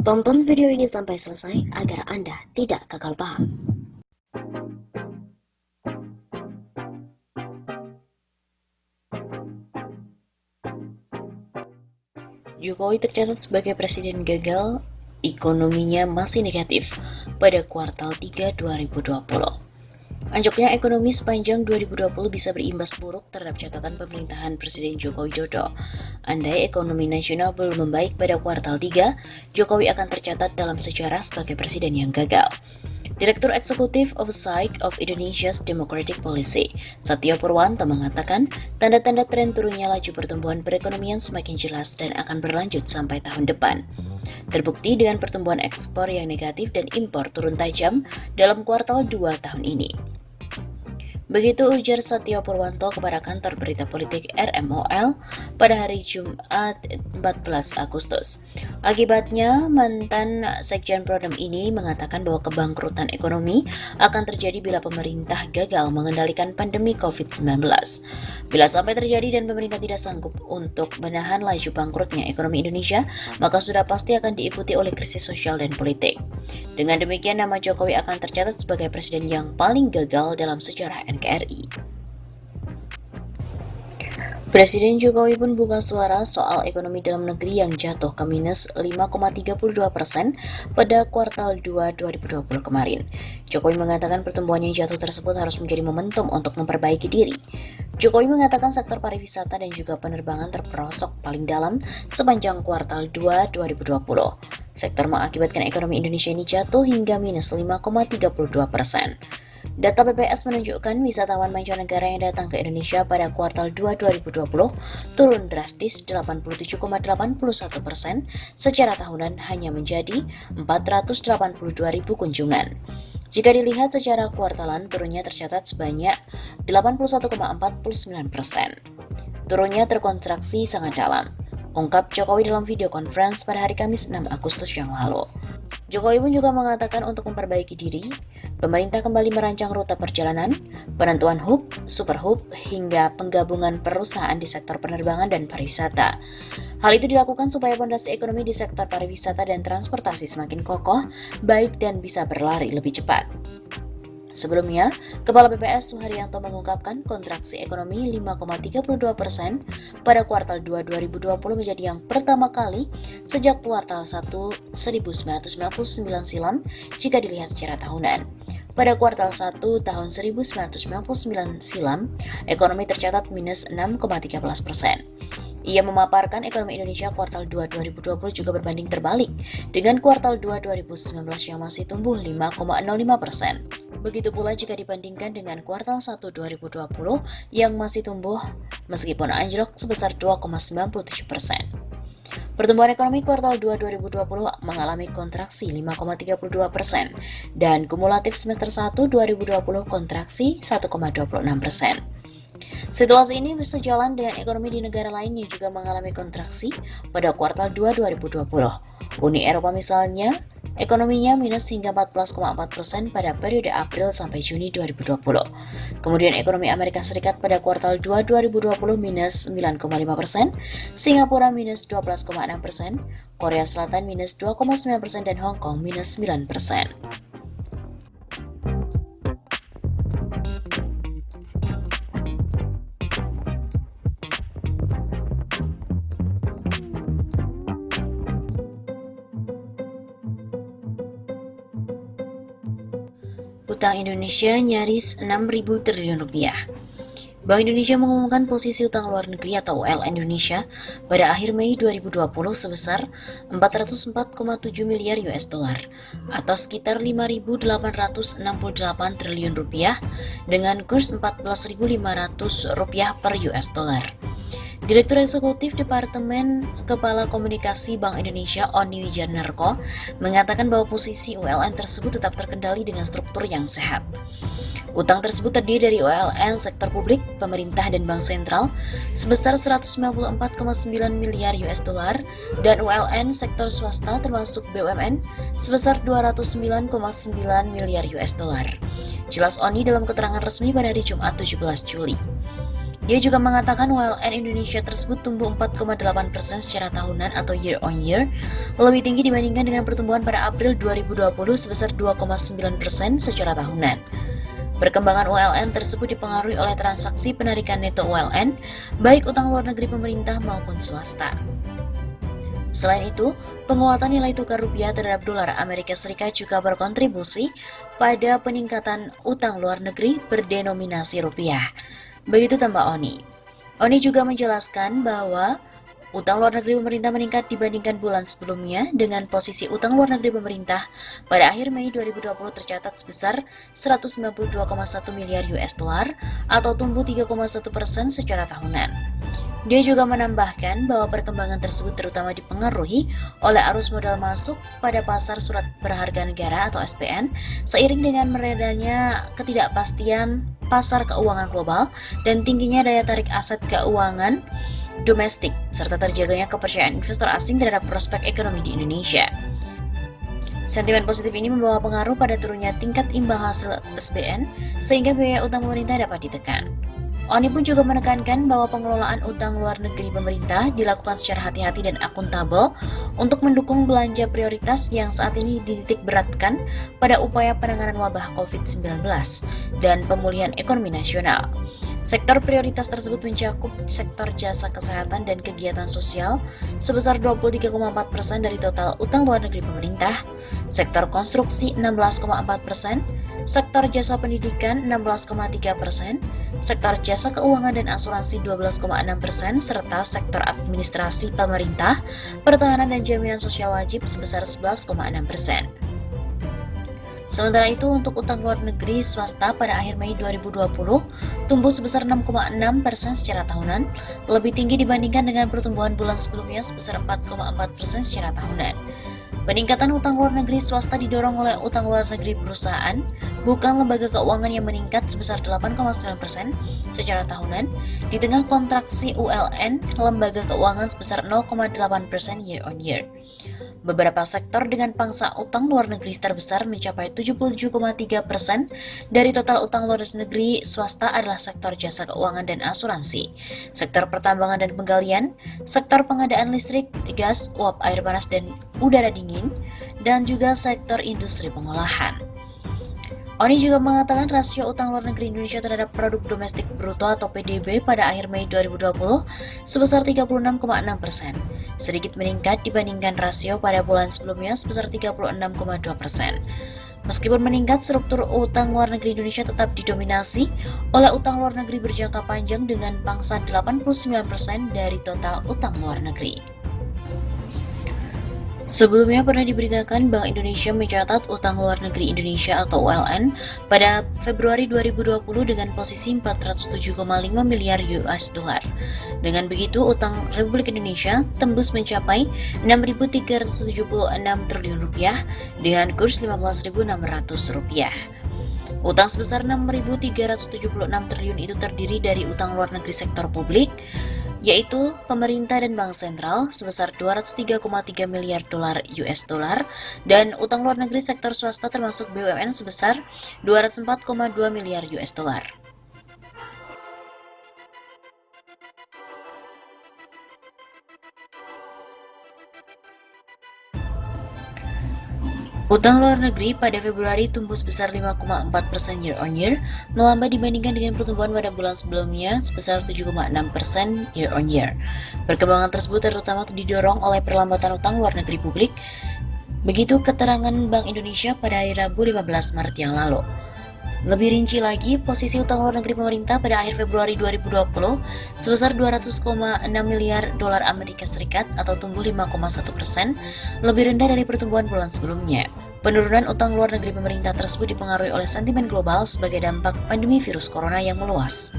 Tonton video ini sampai selesai agar Anda tidak gagal paham. Jokowi tercatat sebagai presiden gagal, ekonominya masih negatif pada kuartal 3 2020. Anjloknya ekonomi sepanjang 2020 bisa berimbas buruk terhadap catatan pemerintahan Presiden Joko Widodo. Andai ekonomi nasional belum membaik pada kuartal 3, Jokowi akan tercatat dalam sejarah sebagai presiden yang gagal. Direktur Eksekutif Oversight of Indonesia's Democratic Policy, Satyo Purwanto mengatakan, tanda-tanda tren turunnya laju pertumbuhan perekonomian semakin jelas dan akan berlanjut sampai tahun depan. Terbukti dengan pertumbuhan ekspor yang negatif dan impor turun tajam dalam kuartal 2 tahun ini. Begitu ujar Satyo Purwanto kepada kantor berita politik RMOL pada hari Jumat 14 Agustus. Akibatnya, mantan Sekjen Prodam ini mengatakan bahwa kebangkrutan ekonomi akan terjadi bila pemerintah gagal mengendalikan pandemi COVID-19. Bila sampai terjadi dan pemerintah tidak sanggup untuk menahan laju bangkrutnya ekonomi Indonesia, maka sudah pasti akan diikuti oleh krisis sosial dan politik. Dengan demikian, nama Jokowi akan tercatat sebagai presiden yang paling gagal dalam sejarah NKRI. Presiden Jokowi pun buka suara soal ekonomi dalam negeri yang jatuh ke minus 5,32% pada kuartal 2 2020 kemarin. Jokowi mengatakan pertumbuhan yang jatuh tersebut harus menjadi momentum untuk memperbaiki diri. Jokowi mengatakan sektor pariwisata dan juga penerbangan terperosok paling dalam sepanjang kuartal 2 2020. Sektor mengakibatkan ekonomi Indonesia ini jatuh hingga minus 5,32%. Data BPS menunjukkan wisatawan mancanegara yang datang ke Indonesia pada kuartal 2 2020 turun drastis 87,81% secara tahunan hanya menjadi 482.000 kunjungan. Jika dilihat secara kuartalan, turunnya tercatat sebanyak 81,49%. Turunnya terkontraksi sangat dalam, ungkap Jokowi dalam video conference pada hari Kamis 6 Agustus yang lalu. Jokowi pun juga mengatakan untuk memperbaiki diri, pemerintah kembali merancang rute perjalanan, penentuan hub, super hub, hingga penggabungan perusahaan di sektor penerbangan dan pariwisata. Hal itu dilakukan supaya fondasi ekonomi di sektor pariwisata dan transportasi semakin kokoh, baik dan bisa berlari lebih cepat. Sebelumnya, Kepala BPS Suharyanto mengungkapkan kontraksi ekonomi 5,32% pada kuartal 2 2020 menjadi yang pertama kali sejak kuartal 1 1999 silam jika dilihat secara tahunan. Pada kuartal 1 tahun 1999 silam, ekonomi tercatat minus 6,13%. Ia memaparkan ekonomi Indonesia kuartal 2 2020 juga berbanding terbalik dengan kuartal 2 2019 yang masih tumbuh 5,05%. Begitu pula jika dibandingkan dengan kuartal 1 2020 yang masih tumbuh meskipun anjlok sebesar 2,97%. Pertumbuhan ekonomi kuartal 2 2020 mengalami kontraksi 5,32% dan kumulatif semester 1 2020 kontraksi 1,26%. Situasi ini sejalan dengan ekonomi di negara lain yang juga mengalami kontraksi pada kuartal 2 2020. Uni Eropa misalnya, ekonominya minus hingga 14,4% pada periode April sampai Juni 2020. Kemudian ekonomi Amerika Serikat pada kuartal 2 2020 minus 9,5%, Singapura minus 12,6%, Korea Selatan minus 2,9% dan Hong Kong minus 9%. Utang Indonesia nyaris 6.000 triliun rupiah. Bank Indonesia mengumumkan posisi utang luar negeri atau ULN Indonesia pada akhir Mei 2020 sebesar 404,7 miliar US dollar atau sekitar 5.868 triliun rupiah dengan kurs 14.500 rupiah per US dollar. Direktur Eksekutif Departemen Kepala Komunikasi Bank Indonesia Oni Wijanarko mengatakan bahwa posisi ULN tersebut tetap terkendali dengan struktur yang sehat. Utang tersebut terdiri dari ULN sektor publik, pemerintah dan bank sentral sebesar 194,9 miliar US dollar dan ULN sektor swasta termasuk BUMN sebesar 209,9 miliar US dollar. Jelas Oni dalam keterangan resmi pada hari Jumat 17 Juli. Dia juga mengatakan ULN Indonesia tersebut tumbuh 4,8% secara tahunan atau year on year, lebih tinggi dibandingkan dengan pertumbuhan pada April 2020 sebesar 2,9% secara tahunan. Perkembangan ULN tersebut dipengaruhi oleh transaksi penarikan neto ULN, baik utang luar negeri pemerintah maupun swasta. Selain itu, penguatan nilai tukar rupiah terhadap dolar Amerika Serikat juga berkontribusi pada peningkatan utang luar negeri berdenominasi rupiah. Begitu tambah Oni. Oni juga menjelaskan bahwa utang luar negeri pemerintah meningkat dibandingkan bulan sebelumnya dengan posisi utang luar negeri pemerintah pada akhir Mei 2020 tercatat sebesar 192,1 miliar US dollar atau tumbuh 3,1% secara tahunan. Dia juga menambahkan bahwa perkembangan tersebut terutama dipengaruhi oleh arus modal masuk pada pasar surat berharga negara atau SPN seiring dengan meredanya ketidakpastian pasar keuangan global dan tingginya daya tarik aset keuangan domestik serta terjaganya kepercayaan investor asing terhadap prospek ekonomi di Indonesia. Sentimen positif ini membawa pengaruh pada turunnya tingkat imbal hasil SBN sehingga biaya utang pemerintah dapat ditekan. Oni pun juga menekankan bahwa pengelolaan utang luar negeri pemerintah dilakukan secara hati-hati dan akuntabel untuk mendukung belanja prioritas yang saat ini dititik beratkan pada upaya penanganan wabah COVID-19 dan pemulihan ekonomi nasional. Sektor prioritas tersebut mencakup sektor jasa kesehatan dan kegiatan sosial sebesar 23,4% dari total utang luar negeri pemerintah, sektor konstruksi 16,4%, sektor jasa pendidikan 16,3%, sektor jasa keuangan dan asuransi 12,6%, serta sektor administrasi pemerintah, pertahanan dan jaminan sosial wajib sebesar 11,6%. Sementara itu, untuk utang luar negeri swasta pada akhir Mei 2020 tumbuh sebesar 6,6% secara tahunan, lebih tinggi dibandingkan dengan pertumbuhan bulan sebelumnya sebesar 4,4% secara tahunan. Peningkatan utang luar negeri swasta didorong oleh utang luar negeri perusahaan, bukan lembaga keuangan yang meningkat sebesar 8,9% secara tahunan, di tengah kontraksi ULN lembaga keuangan sebesar 0,8% year on year. Beberapa sektor dengan pangsa utang luar negeri terbesar mencapai 77,3% dari total utang luar negeri swasta adalah sektor jasa keuangan dan asuransi, sektor pertambangan dan penggalian, sektor pengadaan listrik, gas, uap air panas dan udara dingin, dan juga sektor industri pengolahan. Oni juga mengatakan rasio utang luar negeri Indonesia terhadap produk domestik bruto atau PDB pada akhir Mei 2020 sebesar 36,6%, sedikit meningkat dibandingkan rasio pada bulan sebelumnya sebesar 36,2%. Meskipun meningkat, struktur utang luar negeri Indonesia tetap didominasi oleh utang luar negeri berjangka panjang dengan pangsa 89% dari total utang luar negeri. Sebelumnya pernah diberitakan Bank Indonesia mencatat utang luar negeri Indonesia atau ULN pada Februari 2020 dengan posisi 407,5 miliar US dollar. Dengan begitu, utang Republik Indonesia tembus mencapai 6.376 triliun rupiah dengan kurs 15.600 rupiah. Utang sebesar 6.376 triliun itu terdiri dari utang luar negeri sektor publik, yaitu pemerintah dan bank sentral sebesar 203,3 miliar dolar US dollar dan utang luar negeri sektor swasta termasuk BUMN sebesar 204,2 miliar US dollar. Utang luar negeri pada Februari tumbuh sebesar 5,4% year on year, melambat dibandingkan dengan pertumbuhan pada bulan sebelumnya sebesar 7,6% year on year. Perkembangan tersebut terutama didorong oleh perlambatan utang luar negeri publik. Begitu keterangan Bank Indonesia pada hari Rabu 15 Maret yang lalu. Lebih rinci lagi, posisi utang luar negeri pemerintah pada akhir Februari 2020 sebesar 200,6 miliar dolar Amerika Serikat atau tumbuh 5,1%, lebih rendah dari pertumbuhan bulan sebelumnya. Penurunan utang luar negeri pemerintah tersebut dipengaruhi oleh sentimen global sebagai dampak pandemi virus corona yang meluas.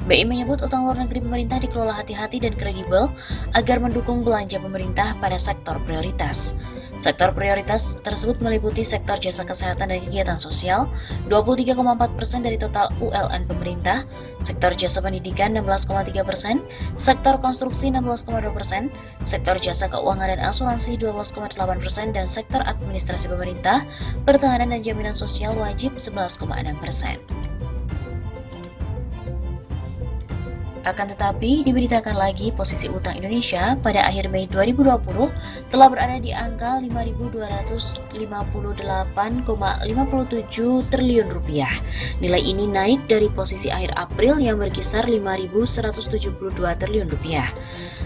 BI menyebut utang luar negeri pemerintah dikelola hati-hati dan kredibel agar mendukung belanja pemerintah pada sektor prioritas. Sektor prioritas tersebut meliputi sektor jasa kesehatan dan kegiatan sosial 23,4% dari total ULN pemerintah, sektor jasa pendidikan 16,3%, sektor konstruksi 16,2%, sektor jasa keuangan dan asuransi 12,8%, dan sektor administrasi pemerintah, pertahanan dan jaminan sosial wajib 11,6%. Akan tetapi, diberitakan lagi posisi utang Indonesia pada akhir Mei 2020 telah berada di angka 5.258,57 triliun rupiah. Nilai ini naik dari posisi akhir April yang berkisar 5.172 triliun rupiah.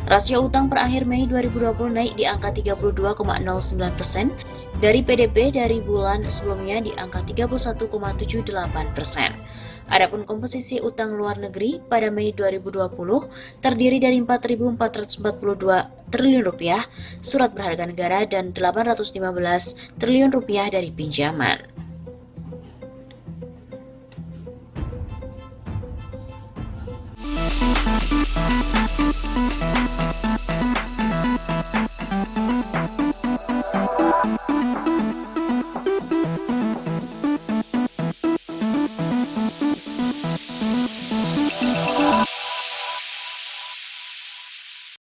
Rasio utang per akhir Mei 2020 naik di angka 32,09% dari PDB dari bulan sebelumnya di angka 31,78%. Adapun komposisi utang luar negeri pada Mei 2020 terdiri dari 4.442 triliun rupiah surat berharga negara dan 815 triliun rupiah dari pinjaman.